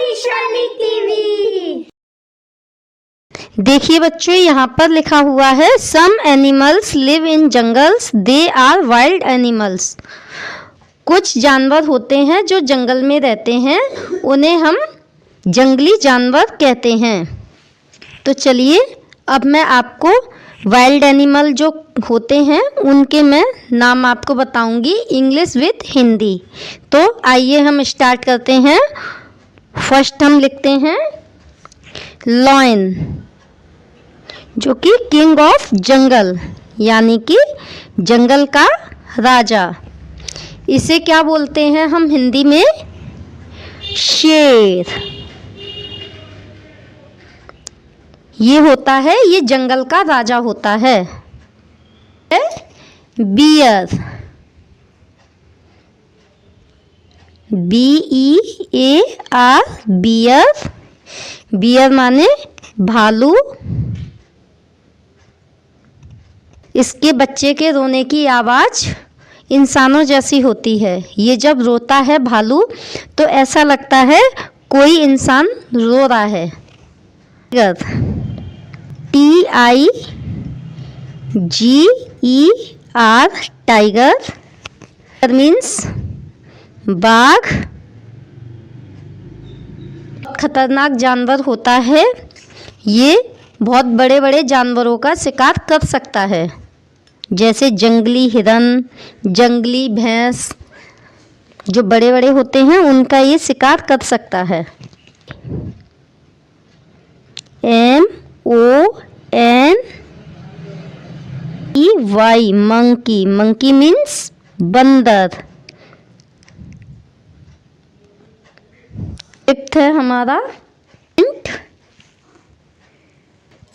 Vishali TV. देखिए बच्चों, यहाँ पर लिखा हुआ है some animals live in jungles, they are wild animals. कुछ जानवर होते हैं जो जंगल में रहते हैं, उन्हें हम जंगली जानवर कहते हैं। तो चलिए अब मैं आपको वाइल्ड एनिमल जो होते हैं उनके मैं नाम आपको बताऊंगी, इंग्लिश विद हिंदी। तो आइए हम स्टार्ट करते हैं। फर्स्ट हम लिखते हैं लॉयन, जो कि किंग ऑफ जंगल यानी कि जंगल का राजा। इसे क्या बोलते हैं हम हिंदी में? शेर। ये होता है, ये जंगल का राजा होता है। Beer, BEAR, beer. बियर माने भालू। इसके बच्चे के रोने की आवाज़ इंसानों जैसी होती है। ये जब रोता है भालू तो ऐसा लगता है कोई इंसान रो रहा है। TIGER, टाइगर मीन्स बाघ। खतरनाक जानवर होता है, ये बहुत बड़े बड़े जानवरों का शिकार कर सकता है, जैसे जंगली हिरन, जंगली भैंस। जो बड़े बड़े होते हैं उनका ये शिकार कर सकता है। MONKEY, monkey. मंकी मीन्स बंदर। फिफ्थ है हमारा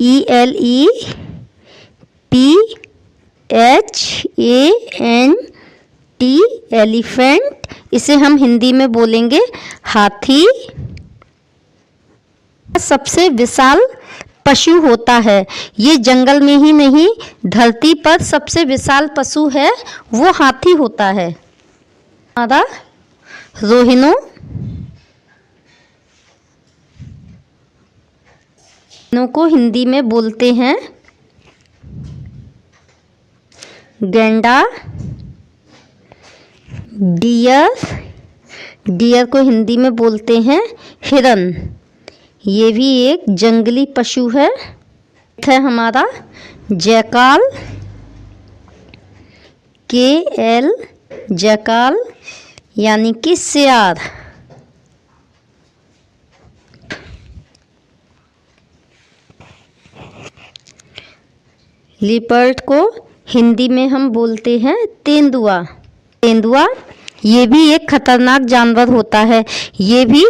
एलिफेंट, ELEPHANT, एलिफेंट। इसे हम हिंदी में बोलेंगे हाथी। सबसे विशाल पशु होता है, ये जंगल में ही नहीं धरती पर सबसे विशाल पशु है वो हाथी होता है। हमारा रोहिनो, को हिंदी में बोलते हैं गैंडा। डियर को हिंदी में बोलते हैं हिरन। ये भी एक जंगली पशु है। हमारा जैकाल, KL, जैकाल यानी कि सियार। लिपर्ड को हिंदी में हम बोलते हैं तेंदुआ। तेंदुआ ये भी एक खतरनाक जानवर होता है, ये भी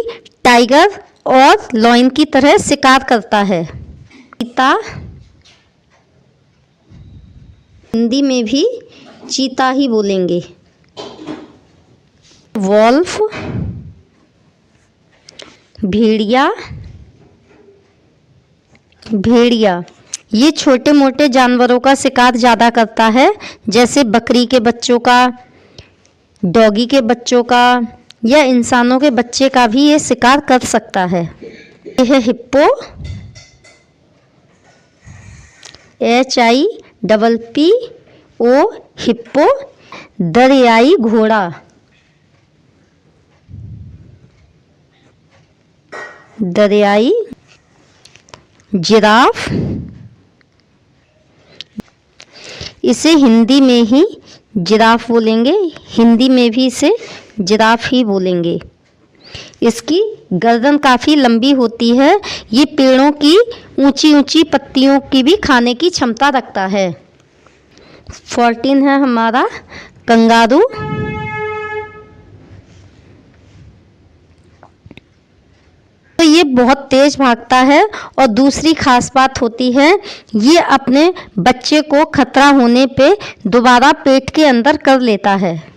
टाइगर और लॉयन की तरह शिकार करता है। चीता, हिंदी में भी चीता ही बोलेंगे। वॉल्फ, भेड़िया। भेड़िया ये छोटे मोटे जानवरों का शिकार ज़्यादा करता है, जैसे बकरी के बच्चों का, डॉगी के बच्चों का या इंसानों के बच्चे का भी ये शिकार कर सकता है। यह है हिप्पो, HIPPO, हिप्पो। दरियाई घोड़ा, दरियाई। जिराफ, इसे हिंदी में ही जिराफ बोलेंगे, हिंदी में भी इसे जिराफ ही बोलेंगे। इसकी गर्दन काफ़ी लंबी होती है, ये पेड़ों की ऊंची ऊंची पत्तियों की भी खाने की क्षमता रखता है। 14 है हमारा कंगारू। तो ये बहुत तेज भागता है और दूसरी खास बात होती है, ये अपने बच्चे को खतरा होने पे दोबारा पेट के अंदर कर लेता है।